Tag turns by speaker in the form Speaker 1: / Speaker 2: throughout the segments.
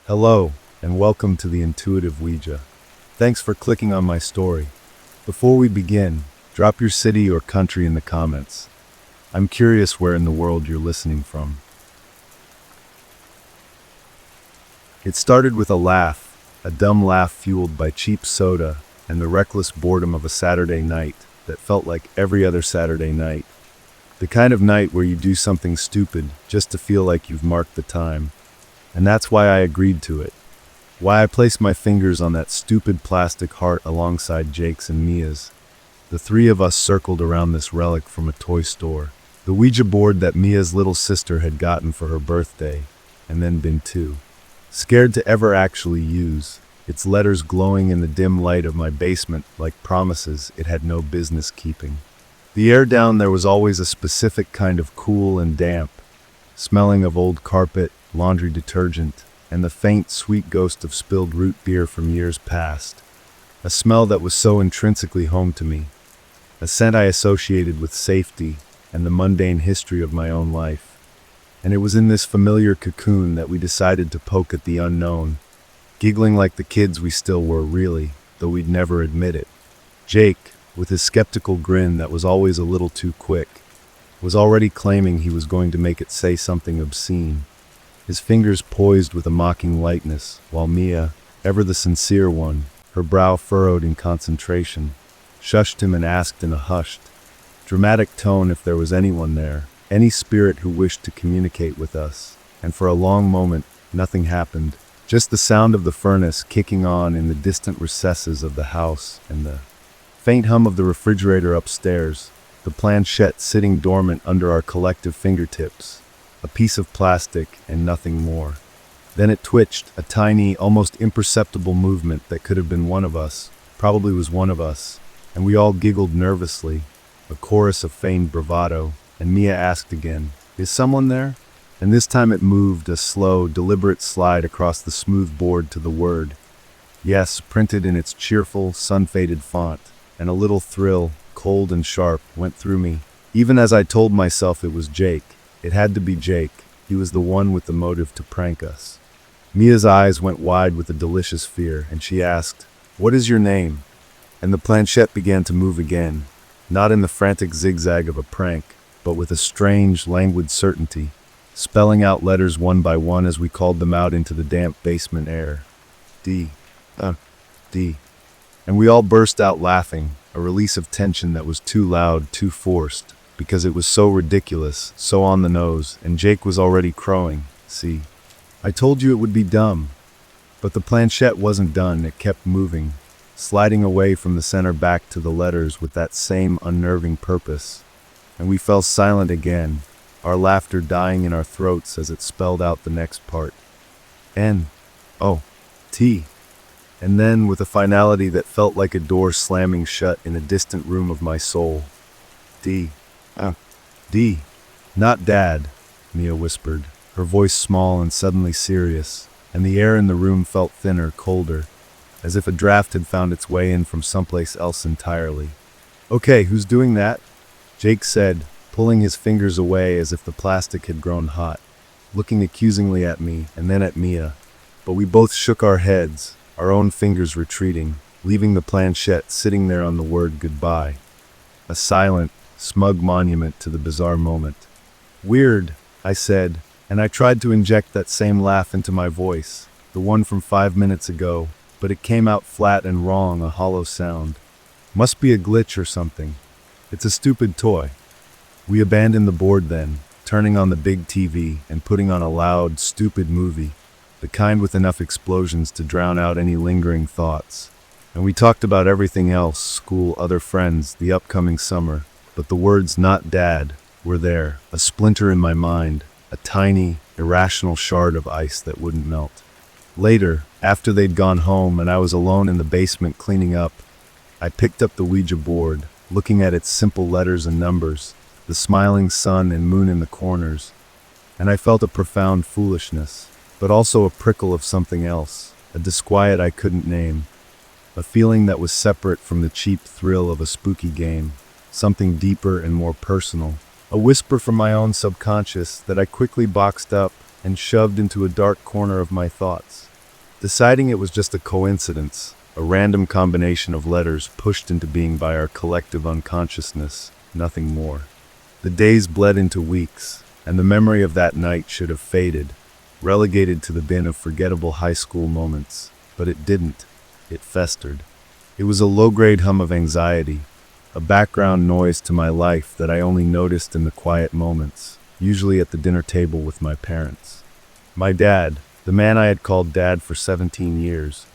Speaker 1: Hello, and welcome to the Intuitive Ouija. Thanks for clicking on my story. Before we begin, drop your city or country in the comments. I'm curious where in the world you're listening from. It started with a laugh, a dumb laugh fueled by cheap soda and the reckless boredom of a Saturday night that felt like every other Saturday night. The kind of night where you do something stupid just to feel like you've marked the time. And that's why I agreed to it. Why I placed my fingers on that stupid plastic heart alongside Jake's and Mia's. The three of us circled around this relic from a toy store. The Ouija board that Mia's little sister had gotten for her birthday, and then been too scared to ever actually use, its letters glowing in the dim light of my basement like promises it had no business keeping. The air down there was always a specific kind of cool and damp, smelling of old carpet, laundry detergent, and the faint, sweet ghost of spilled root beer from years past. A smell that was so intrinsically home to me. A scent I associated with safety and the mundane history of my own life. And it was in this familiar cocoon that we decided to poke at the unknown, giggling like the kids we still were really, though we'd never admit it. Jake, with his skeptical grin that was always a little too quick, was already claiming he was going to make it say something obscene. His fingers poised with a mocking lightness, while Mia, ever the sincere one, her brow furrowed in concentration, shushed him and asked in a hushed, dramatic tone if there was anyone there, any spirit who wished to communicate with us. And for a long moment, nothing happened, just the sound of the furnace kicking on in the distant recesses of the house and the faint hum of the refrigerator upstairs, the planchette sitting dormant under our collective fingertips, a piece of plastic and nothing more. Then it twitched, a tiny, almost imperceptible movement that could have been one of us, probably was one of us, and we all giggled nervously, a chorus of feigned bravado, and Mia asked again, "Is someone there?" And this time it moved, a slow, deliberate slide across the smooth board to the word, "Yes," printed in its cheerful, sun-faded font, and a little thrill, cold and sharp, went through me. Even as I told myself it was Jake. It had to be Jake. He was the one with the motive to prank us. Mia's eyes went wide with a delicious fear, and she asked, "What is your name?" And the planchette began to move again, not in the frantic zigzag of a prank, but with a strange, languid certainty, spelling out letters one by one as we called them out into the damp basement air. D. D. And we all burst out laughing, a release of tension that was too loud, too forced, because it was so ridiculous, so on the nose, and Jake was already crowing. See, I told you it would be dumb. But the planchette wasn't done, it kept moving, sliding away from the center back to the letters with that same unnerving purpose. And we fell silent again, our laughter dying in our throats as it spelled out the next part. N. O. T. And then, with a finality that felt like a door slamming shut in a distant room of my soul, D. D. Not Dad, Mia whispered, her voice small and suddenly serious, and the air in the room felt thinner, colder, as if a draft had found its way in from someplace else entirely. "Okay, who's doing that?" Jake said, pulling his fingers away as if the plastic had grown hot, looking accusingly at me and then at Mia. But we both shook our heads, our own fingers retreating, leaving the planchette sitting there on the word goodbye. A silent, smug monument to the bizarre moment. "Weird," I said, and I tried to inject that same laugh into my voice, the one from 5 minutes ago, but it came out flat and wrong, a hollow sound. Must be a glitch or something. It's a stupid toy. We abandoned the board then, turning on the big TV and putting on a loud, stupid movie, the kind with enough explosions to drown out any lingering thoughts. And we talked about everything else, school, other friends, the upcoming summer, but the words "not Dad" were there, a splinter in my mind, a tiny, irrational shard of ice that wouldn't melt. Later, after they'd gone home and I was alone in the basement cleaning up, I picked up the Ouija board, looking at its simple letters and numbers, the smiling sun and moon in the corners, and I felt a profound foolishness, but also a prickle of something else, a disquiet I couldn't name, a feeling that was separate from the cheap thrill of a spooky game, something deeper and more personal, a whisper from my own subconscious that I quickly boxed up and shoved into a dark corner of my thoughts. deciding it was just a coincidence, a random combination of letters pushed into being by our collective unconsciousness, nothing more. The days bled into weeks, and the memory of that night should have faded, relegated to the bin of forgettable high school moments. But it didn't. It festered. It was a low-grade hum of anxiety, a background noise to my life that I only noticed in the quiet moments, usually at the dinner table with my parents. My dad, the man I had called Dad for 17 years,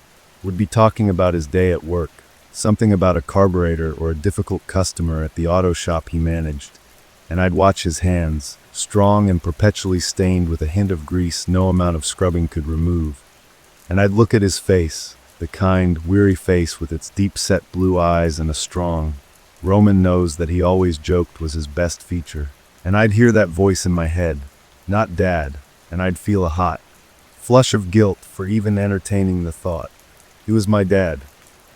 Speaker 1: would be talking about his day at work, something about a carburetor or a difficult customer at the auto shop he managed, and I'd watch his hands, strong and perpetually stained with a hint of grease no amount of scrubbing could remove. And I'd look at his face, the kind, weary face with its deep-set blue eyes and a strong, Roman nose that he always joked was his best feature. And I'd hear that voice in my head, not Dad, and I'd feel a hot flush of guilt for even entertaining the thought. He was my dad.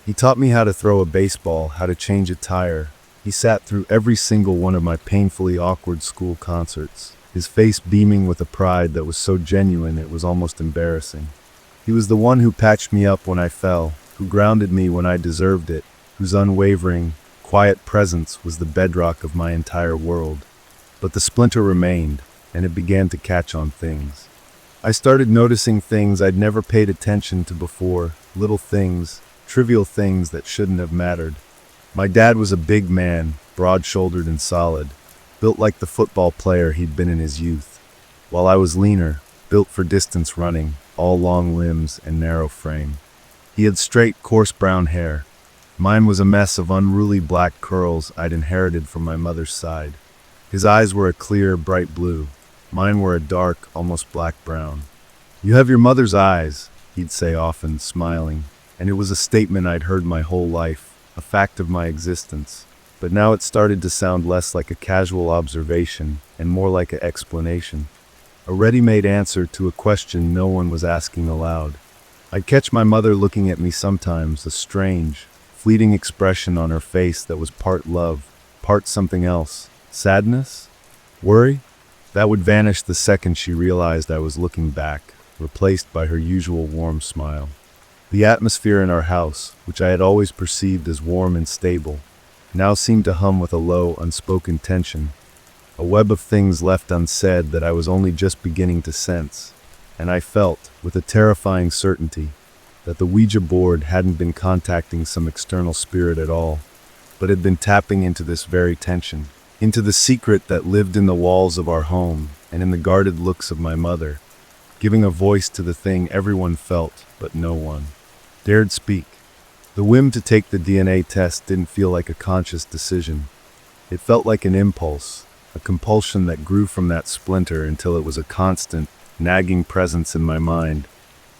Speaker 1: He taught me how to throw a baseball, how to change a tire. He sat through every single one of my painfully awkward school concerts, his face beaming with a pride that was so genuine it was almost embarrassing. He was the one who patched me up when I fell, who grounded me when I deserved it, whose unwavering, quiet presence was the bedrock of my entire world. But the splinter remained, and it began to catch on things. I started noticing things I'd never paid attention to before, little things, trivial things that shouldn't have mattered. My dad was a big man, broad-shouldered and solid, built like the football player he'd been in his youth, while I was leaner, built for distance running, all long limbs and narrow frame. He had straight, coarse brown hair. Mine was a mess of unruly black curls I'd inherited from my mother's side. His eyes were a clear, bright blue. Mine were a dark, almost black-brown. "You have your mother's eyes," he'd say often, smiling, and it was a statement I'd heard my whole life, a fact of my existence. But now it started to sound less like a casual observation and more like an explanation, a ready-made answer to a question no one was asking aloud. I'd catch my mother looking at me sometimes, a strange, fleeting expression on her face that was part love, part something else. Sadness? Worry? That would vanish the second she realized I was looking back, replaced by her usual warm smile. The atmosphere in our house, which I had always perceived as warm and stable, now seemed to hum with a low, unspoken tension, a web of things left unsaid that I was only just beginning to sense, and I felt, with a terrifying certainty, that the Ouija board hadn't been contacting some external spirit at all, but had been tapping into this very tension, into the secret that lived in the walls of our home and in the guarded looks of my mother, giving a voice to the thing everyone felt, but no one dared speak. The whim to take the DNA test didn't feel like a conscious decision. It felt like an impulse, a compulsion that grew from that splinter until it was a constant, nagging presence in my mind,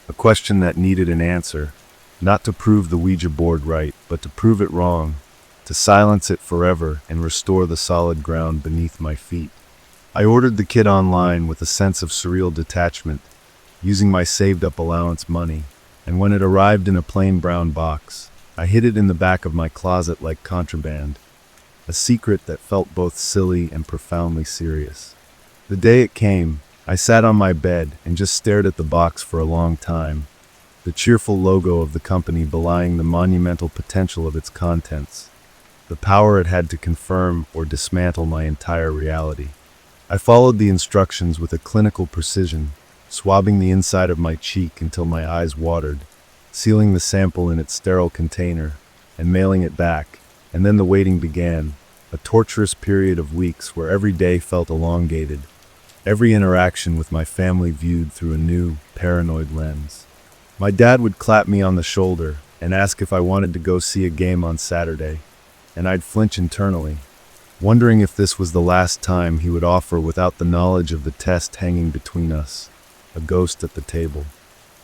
Speaker 1: a question that needed an answer, not to prove the Ouija board right, but to prove it wrong, to silence it forever and restore the solid ground beneath my feet. I ordered the kit online with a sense of surreal detachment, using my saved-up allowance money, and when it arrived in a plain brown box, I hid it in the back of my closet like contraband, a secret that felt both silly and profoundly serious. The day it came, I sat on my bed and just stared at the box for a long time, the cheerful logo of the company belying the monumental potential of its contents, the power it had to confirm or dismantle my entire reality. I followed the instructions with a clinical precision, swabbing the inside of my cheek until my eyes watered, sealing the sample in its sterile container, and mailing it back, and then the waiting began, a torturous period of weeks where every day felt elongated, every interaction with my family viewed through a new, paranoid lens. My dad would clap me on the shoulder and ask if I wanted to go see a game on Saturday, and I'd flinch internally, wondering if this was the last time he would offer without the knowledge of the test hanging between us, a ghost at the table.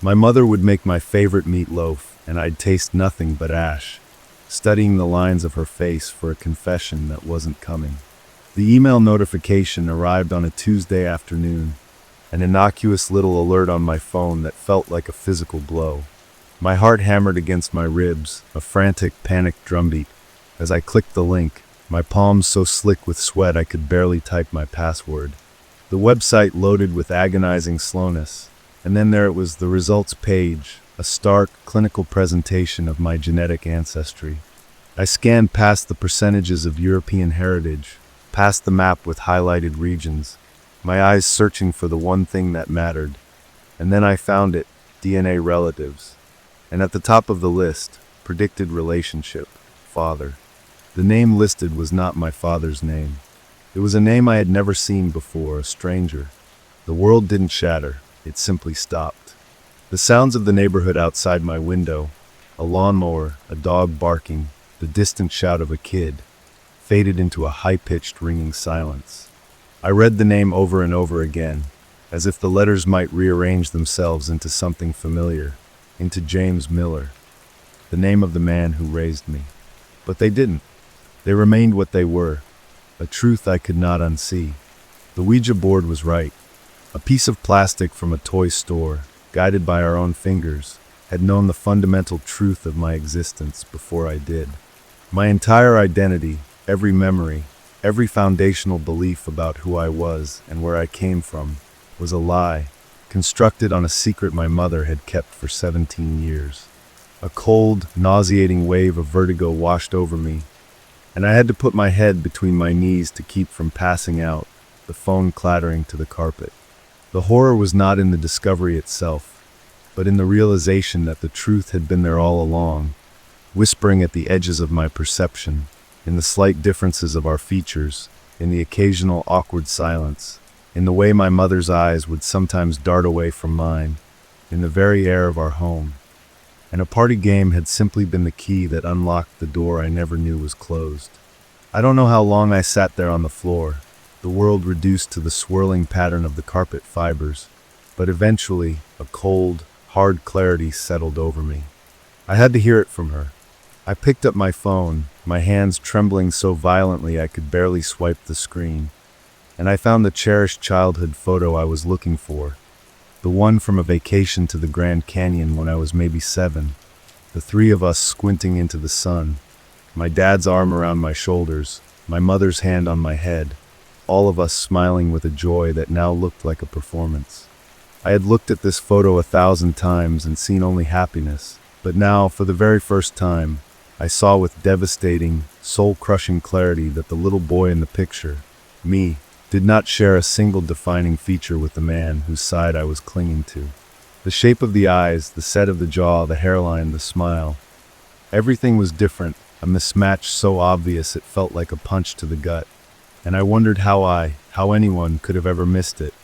Speaker 1: My mother would make my favorite meatloaf, and I'd taste nothing but ash, studying the lines of her face for a confession that wasn't coming. The email notification arrived on a Tuesday afternoon, an innocuous little alert on my phone that felt like a physical blow. My heart hammered against my ribs, a frantic, panicked drumbeat. As I clicked the link, my palms so slick with sweat I could barely type my password. The website loaded with agonizing slowness, and then there it was, the results page, a stark, clinical presentation of my genetic ancestry. I scanned past the percentages of European heritage, past the map with highlighted regions, my eyes searching for the one thing that mattered. And then I found it, DNA relatives. And at the top of the list, predicted relationship, father. The name listed was not my father's name. It was a name I had never seen before, a stranger. The world didn't shatter, it simply stopped. The sounds of the neighborhood outside my window, a lawnmower, a dog barking, the distant shout of a kid, faded into a high-pitched ringing silence. I read the name over and over again, as if the letters might rearrange themselves into something familiar, into James Miller, the name of the man who raised me. But they didn't. They remained what they were, a truth I could not unsee. The Ouija board was right. A piece of plastic from a toy store, guided by our own fingers, had known the fundamental truth of my existence before I did. My entire identity, every memory, every foundational belief about who I was and where I came from, was a lie, constructed on a secret my mother had kept for 17 years. A cold, nauseating wave of vertigo washed over me, and I had to put my head between my knees to keep from passing out, the phone clattering to the carpet. The horror was not in the discovery itself, but in the realization that the truth had been there all along, whispering at the edges of my perception, in the slight differences of our features, in the occasional awkward silence, in the way my mother's eyes would sometimes dart away from mine, in the very air of our home. And a party game had simply been the key that unlocked the door I never knew was closed. I don't know how long I sat there on the floor, the world reduced to the swirling pattern of the carpet fibers, but eventually a cold, hard clarity settled over me. I had to hear it from her. I picked up my phone, my hands trembling so violently I could barely swipe the screen, and I found the cherished childhood photo I was looking for, the one from a vacation to the Grand Canyon when I was maybe 7, the three of us squinting into the sun, my dad's arm around my shoulders, my mother's hand on my head, all of us smiling with a joy that now looked like a performance. I had looked at this photo 1,000 times and seen only happiness, but now, for the very first time, I saw with devastating, soul-crushing clarity that the little boy in the picture, me, did not share a single defining feature with the man whose side I was clinging to. The shape of the eyes, the set of the jaw, the hairline, the smile. Everything was different, a mismatch so obvious it felt like a punch to the gut. And I wondered how anyone could have ever missed it.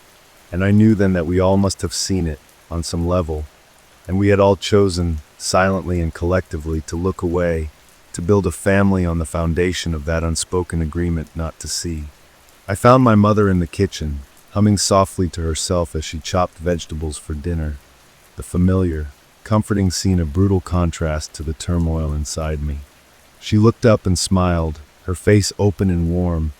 Speaker 1: And I knew then that we all must have seen it, on some level. And we had all chosen, silently and collectively, to look away, to build a family on the foundation of that unspoken agreement not to see. I found my mother in the kitchen, humming softly to herself as she chopped vegetables for dinner. The familiar, comforting scene of brutal contrast to the turmoil inside me. She looked up and smiled, her face open and warm,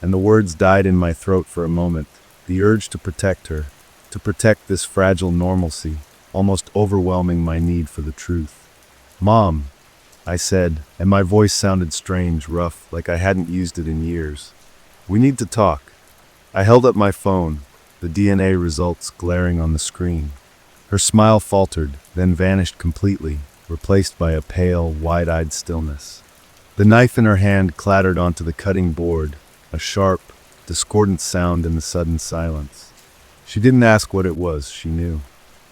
Speaker 1: and the words died in my throat for a moment, the urge to protect her, to protect this fragile normalcy, almost overwhelming my need for the truth. "Mom," I said, and my voice sounded strange, rough, like I hadn't used it in years. "We need to talk." I held up my phone, the DNA results glaring on the screen. Her smile faltered, then vanished completely, replaced by a pale, wide-eyed stillness. The knife in her hand clattered onto the cutting board, a sharp, discordant sound in the sudden silence. She didn't ask what it was, she knew.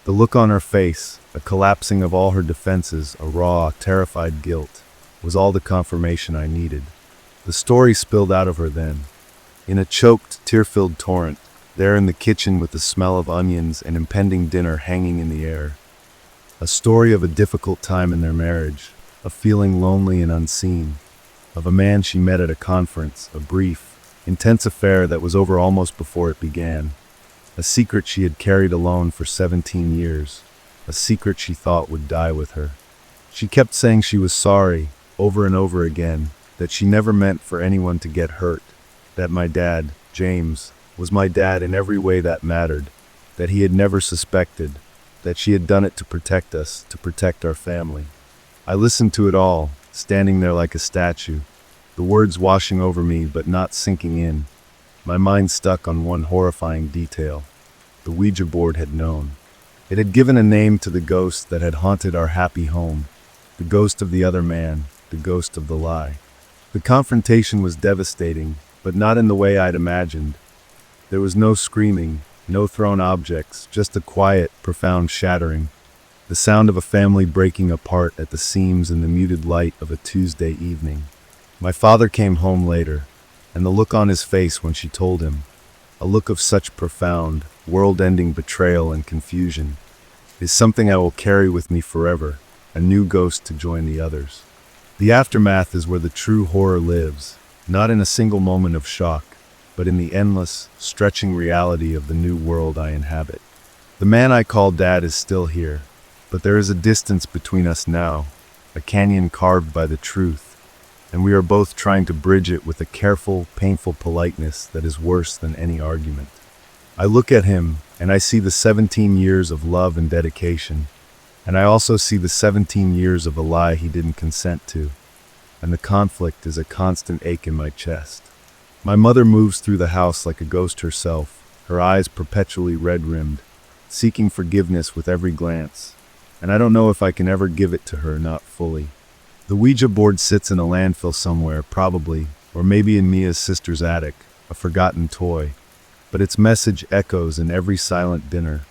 Speaker 1: The look on her face, a collapsing of all her defenses, a raw, terrified guilt, was all the confirmation I needed. The story spilled out of her then, in a choked, tear-filled torrent, there in the kitchen with the smell of onions and impending dinner hanging in the air. A story of a difficult time in their marriage, of feeling lonely and unseen, of a man she met at a conference, a brief, intense affair that was over almost before it began. A secret she had carried alone for 17 years, a secret she thought would die with her. She kept saying she was sorry, over and over again, that she never meant for anyone to get hurt, that my dad, James, was my dad in every way that mattered, that he had never suspected, that she had done it to protect us, to protect our family. I listened to it all, standing there like a statue, the words washing over me but not sinking in. My mind stuck on one horrifying detail. The Ouija board had known. It had given a name to the ghost that had haunted our happy home, the ghost of the other man, the ghost of the lie. The confrontation was devastating, but not in the way I'd imagined. There was no screaming, no thrown objects, just a quiet, profound shattering, the sound of a family breaking apart at the seams in the muted light of a Tuesday evening. My father came home later, and the look on his face when she told him, a look of such profound, world-ending betrayal and confusion, is something I will carry with me forever, a new ghost to join the others. The aftermath is where the true horror lives, not in a single moment of shock, but in the endless, stretching reality of the new world I inhabit. The man I call Dad is still here, but there is a distance between us now, a canyon carved by the truth, and we are both trying to bridge it with a careful, painful politeness that is worse than any argument. I look at him, and I see the 17 years of love and dedication, and I also see the 17 years of a lie he didn't consent to, and the conflict is a constant ache in my chest. My mother moves through the house like a ghost herself, her eyes perpetually red-rimmed, seeking forgiveness with every glance, and I don't know if I can ever give it to her, not fully. The Ouija board sits in a landfill somewhere, probably, or maybe in Mia's sister's attic, a forgotten toy, but its message echoes in every silent dinner,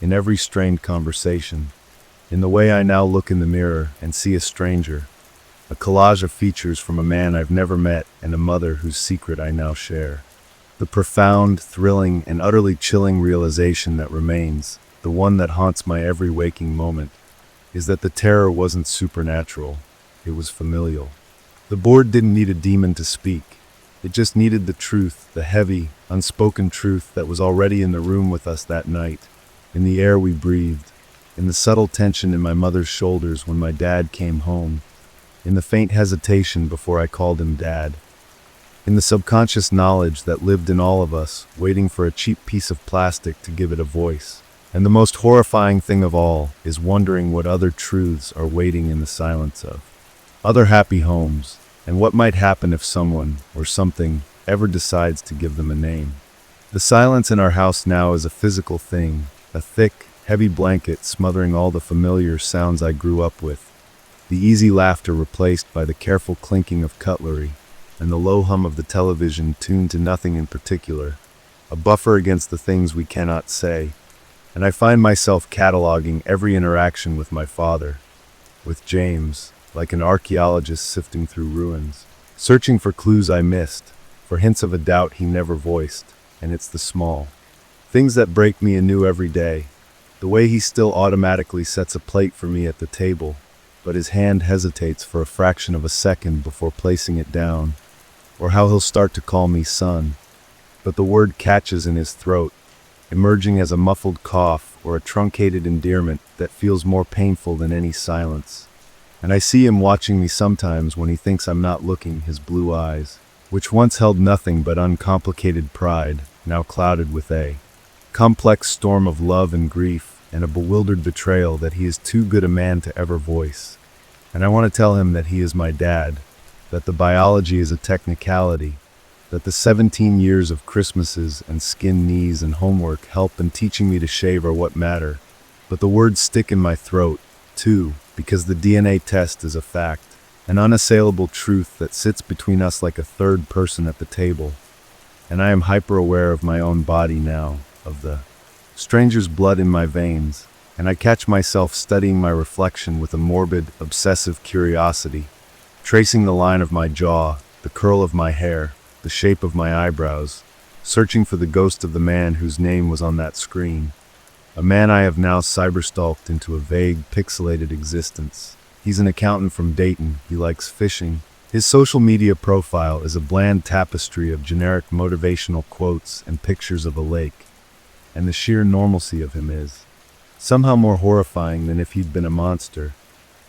Speaker 1: in every strained conversation, in the way I now look in the mirror and see a stranger, a collage of features from a man I've never met and a mother whose secret I now share. The profound, thrilling, and utterly chilling realization that remains, the one that haunts my every waking moment, is that the terror wasn't supernatural, it was familial. The board didn't need a demon to speak. It just needed the truth, the heavy, unspoken truth that was already in the room with us that night, in the air we breathed, in the subtle tension in my mother's shoulders when my dad came home, in the faint hesitation before I called him Dad, in the subconscious knowledge that lived in all of us, waiting for a cheap piece of plastic to give it a voice. And the most horrifying thing of all is wondering what other truths are waiting in the silence of other happy homes, and what might happen if someone, or something, ever decides to give them a name. The silence in our house now is a physical thing, a thick, heavy blanket smothering all the familiar sounds I grew up with, the easy laughter replaced by the careful clinking of cutlery, and the low hum of the television tuned to nothing in particular, a buffer against the things we cannot say. And I find myself cataloging every interaction with my father, with James, like an archaeologist sifting through ruins, searching for clues I missed, for hints of a doubt he never voiced, and it's the small things that break me anew every day, the way he still automatically sets a plate for me at the table, but his hand hesitates for a fraction of a second before placing it down, or how he'll start to call me son, but the word catches in his throat, emerging as a muffled cough or a truncated endearment that feels more painful than any silence. And I see him watching me sometimes when he thinks I'm not looking, his blue eyes, which once held nothing but uncomplicated pride, now clouded with a complex storm of love and grief and a bewildered betrayal that he is too good a man to ever voice. And I want to tell him that he is my dad, that the biology is a technicality, that the 17 years of Christmases and skinned knees and homework help in teaching me to shave are what matter. But the words stick in my throat, too, because the DNA test is a fact, an unassailable truth that sits between us like a third person at the table. And I am hyper-aware of my own body now, of the stranger's blood in my veins, and I catch myself studying my reflection with a morbid, obsessive curiosity, tracing the line of my jaw, the curl of my hair, the shape of my eyebrows, searching for the ghost of the man whose name was on that screen. A man I have now cyberstalked into a vague, pixelated existence. He's an accountant from Dayton. He likes fishing. His social media profile is a bland tapestry of generic motivational quotes and pictures of a lake. And the sheer normalcy of him is somehow more horrifying than if he'd been a monster,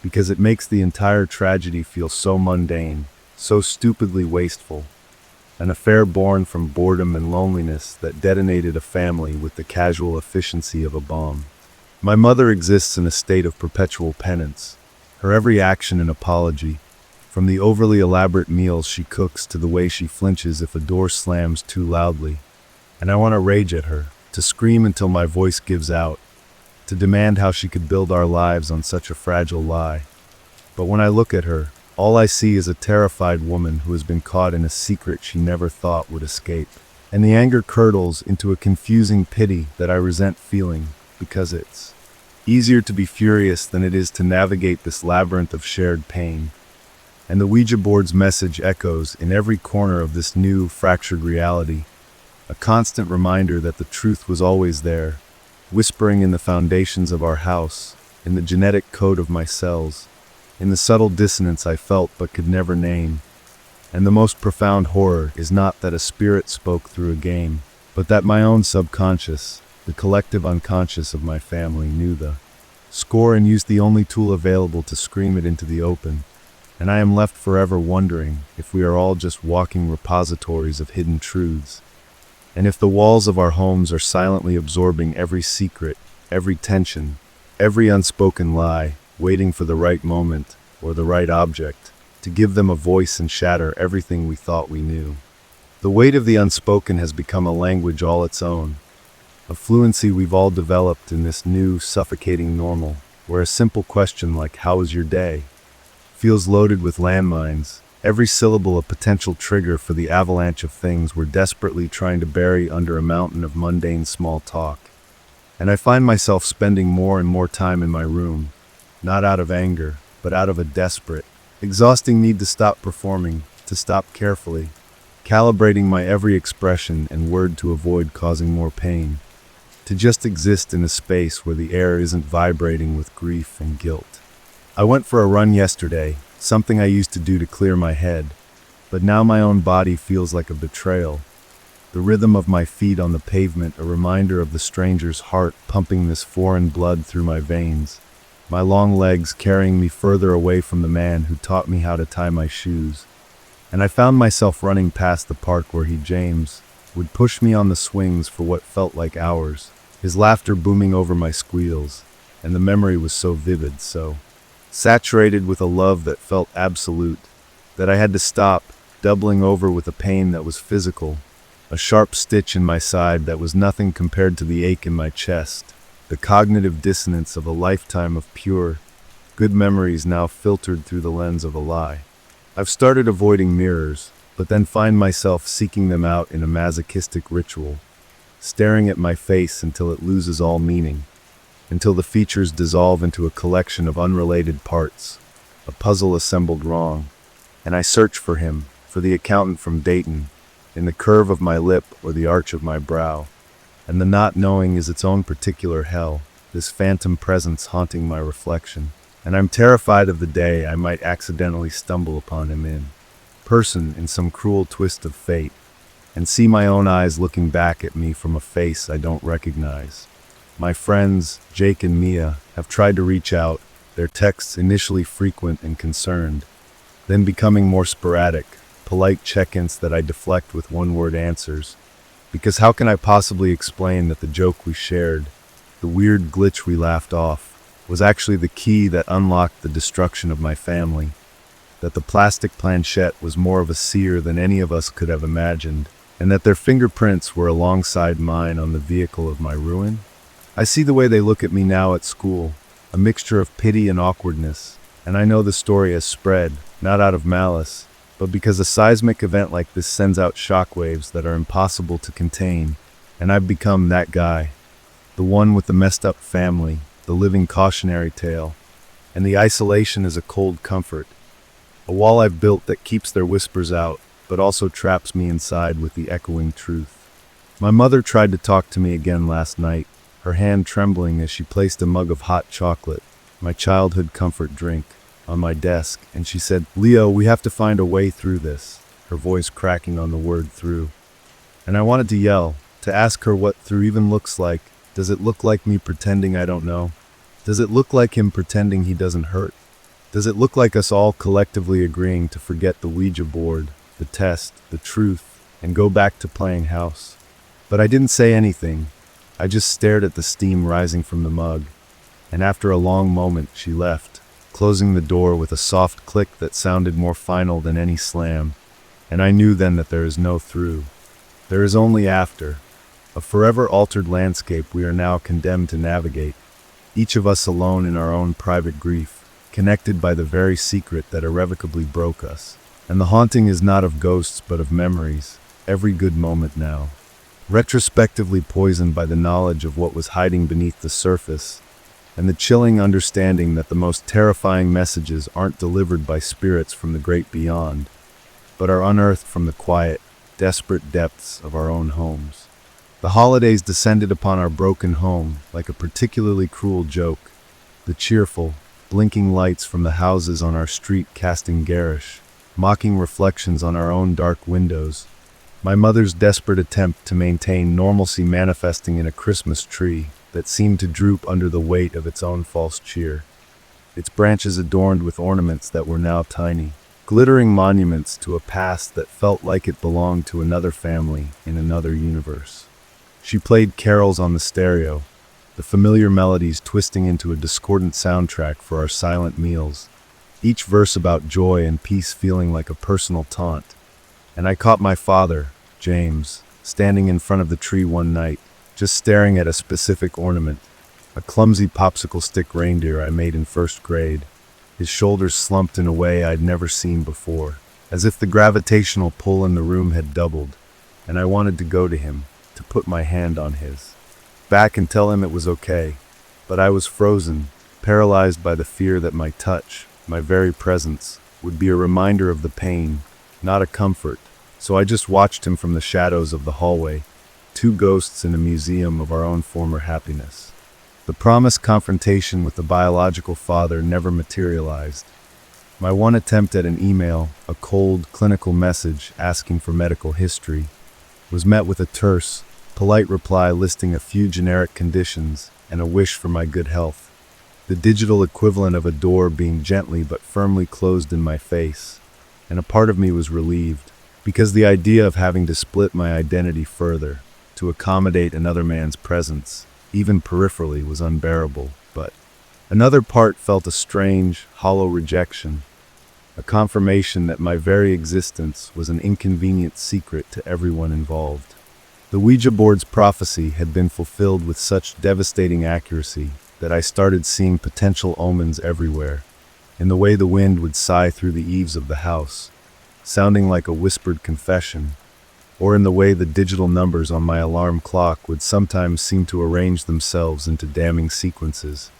Speaker 1: because it makes the entire tragedy feel so mundane, so stupidly wasteful. An affair born from boredom and loneliness that detonated a family with the casual efficiency of a bomb. My mother exists in a state of perpetual penance, her every action an apology, from the overly elaborate meals she cooks to the way she flinches if a door slams too loudly. And I want to rage at her, to scream until my voice gives out, to demand how she could build our lives on such a fragile lie. But when I look at her, all I see is a terrified woman who has been caught in a secret she never thought would escape. And the anger curdles into a confusing pity that I resent feeling, because it's easier to be furious than it is to navigate this labyrinth of shared pain. And the Ouija board's message echoes in every corner of this new, fractured reality, a constant reminder that the truth was always there, whispering in the foundations of our house, in the genetic code of my cells, in the subtle dissonance I felt but could never name. And the most profound horror is not that a spirit spoke through a game, but that my own subconscious, the collective unconscious of my family, knew the score and used the only tool available to scream it into the open. And I am left forever wondering if we are all just walking repositories of hidden truths, and if the walls of our homes are silently absorbing every secret, every tension, every unspoken lie, waiting for the right moment or the right object to give them a voice and shatter everything we thought we knew. The weight of the unspoken has become a language all its own, a fluency we've all developed in this new, suffocating normal, where a simple question like, "How was your day?" feels loaded with landmines, every syllable a potential trigger for the avalanche of things we're desperately trying to bury under a mountain of mundane small talk. And I find myself spending more and more time in my room, not out of anger, but out of a desperate, exhausting need to stop performing, to stop carefully, calibrating my every expression and word to avoid causing more pain, to just exist in a space where the air isn't vibrating with grief and guilt. I went for a run yesterday, something I used to do to clear my head, but now my own body feels like a betrayal. The rhythm of my feet on the pavement, a reminder of the stranger's heart pumping this foreign blood through my veins. My long legs carrying me further away from the man who taught me how to tie my shoes. And I found myself running past the park where James, would push me on the swings for what felt like hours, his laughter booming over my squeals, and the memory was so vivid, so saturated with a love that felt absolute, that I had to stop, doubling over with a pain that was physical, a sharp stitch in my side that was nothing compared to the ache in my chest, the cognitive dissonance of a lifetime of pure, good memories now filtered through the lens of a lie. I've started avoiding mirrors, but then find myself seeking them out in a masochistic ritual, staring at my face until it loses all meaning, until the features dissolve into a collection of unrelated parts, a puzzle assembled wrong, and I search for him, for the accountant from Dayton, in the curve of my lip or the arch of my brow, and the not knowing is its own particular hell, this phantom presence haunting my reflection, and I'm terrified of the day I might accidentally stumble upon him in person in some cruel twist of fate, and see my own eyes looking back at me from a face I don't recognize. My friends, Jake and Mia, have tried to reach out, their texts initially frequent and concerned, then becoming more sporadic, polite check-ins that I deflect with one-word answers. Because how can I possibly explain that the joke we shared, the weird glitch we laughed off, was actually the key that unlocked the destruction of my family? That the plastic planchette was more of a seer than any of us could have imagined, and that their fingerprints were alongside mine on the vehicle of my ruin? I see the way they look at me now at school, a mixture of pity and awkwardness, and I know the story has spread, not out of malice, but because a seismic event like this sends out shockwaves that are impossible to contain, and I've become that guy, the one with the messed up family, the living cautionary tale, and the isolation is a cold comfort, a wall I've built that keeps their whispers out, but also traps me inside with the echoing truth. My mother tried to talk to me again last night, her hand trembling as she placed a mug of hot chocolate, my childhood comfort drink, on my desk, and she said, "Leo, we have to find a way through this," her voice cracking on the word through. And I wanted to yell, to ask her what through even looks like. Does it look like me pretending I don't know? Does it look like him pretending he doesn't hurt? Does it look like us all collectively agreeing to forget the Ouija board, the test, the truth, and go back to playing house? But I didn't say anything. I just stared at the steam rising from the mug, and after a long moment she left, closing the door with a soft click that sounded more final than any slam, and I knew then that there is no through. There is only after, a forever altered landscape we are now condemned to navigate. each of us alone in our own private grief, connected by the very secret that irrevocably broke us. And the haunting is not of ghosts but of memories, every good moment now, retrospectively poisoned by the knowledge of what was hiding beneath the surface, and the chilling understanding that the most terrifying messages aren't delivered by spirits from the great beyond, but are unearthed from the quiet, desperate depths of our own homes. The holidays descended upon our broken home like a particularly cruel joke, the cheerful, blinking lights from the houses on our street casting garish, mocking reflections on our own dark windows, my mother's desperate attempt to maintain normalcy manifesting in a Christmas tree that seemed to droop under the weight of its own false cheer, its branches adorned with ornaments that were now tiny, glittering monuments to a past that felt like it belonged to another family in another universe. She played carols on the stereo, the familiar melodies twisting into a discordant soundtrack for our silent meals, each verse about joy and peace feeling like a personal taunt. And I caught my father, James, standing in front of the tree one night, just staring at a specific ornament, a clumsy popsicle stick reindeer I made in first grade. His shoulders slumped in a way I'd never seen before, as if the gravitational pull in the room had doubled, and I wanted to go to him, to put my hand on his back and tell him it was okay, but I was frozen, paralyzed by the fear that my touch, my very presence, would be a reminder of the pain, not a comfort. So I just watched him from the shadows of the hallway, two ghosts in a museum of our own former happiness. The promised confrontation with the biological father never materialized. My one attempt at an email, a cold, clinical message asking for medical history, was met with a terse, polite reply listing a few generic conditions and a wish for my good health, the digital equivalent of a door being gently but firmly closed in my face, and a part of me was relieved, because the idea of having to split my identity further, to accommodate another man's presence, even peripherally, was unbearable. But another part felt a strange, hollow rejection, a confirmation that my very existence was an inconvenient secret to everyone involved. The Ouija board's prophecy had been fulfilled with such devastating accuracy that I started seeing potential omens everywhere, in the way the wind would sigh through the eaves of the house, sounding like a whispered confession, or in the way the digital numbers on my alarm clock would sometimes seem to arrange themselves into damning sequences,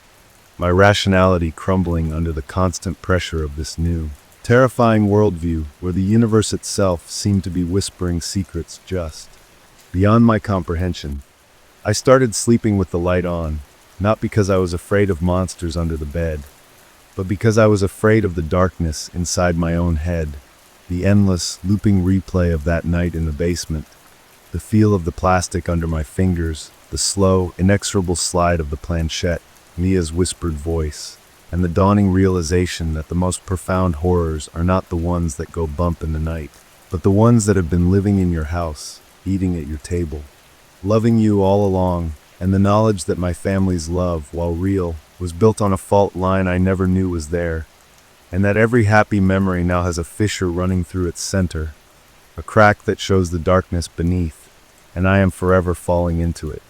Speaker 1: my rationality crumbling under the constant pressure of this new, terrifying worldview where the universe itself seemed to be whispering secrets just beyond my comprehension. I started sleeping with the light on, not because I was afraid of monsters under the bed, but because I was afraid of the darkness inside my own head, the endless, looping replay of that night in the basement, the feel of the plastic under my fingers, the slow, inexorable slide of the planchette, Mia's whispered voice, and the dawning realization that the most profound horrors are not the ones that go bump in the night, but the ones that have been living in your house, eating at your table, loving you all along, and the knowledge that my family's love, while real, was built on a fault line I never knew was there, and that every happy memory now has a fissure running through its center, a crack that shows the darkness beneath, and I am forever falling into it.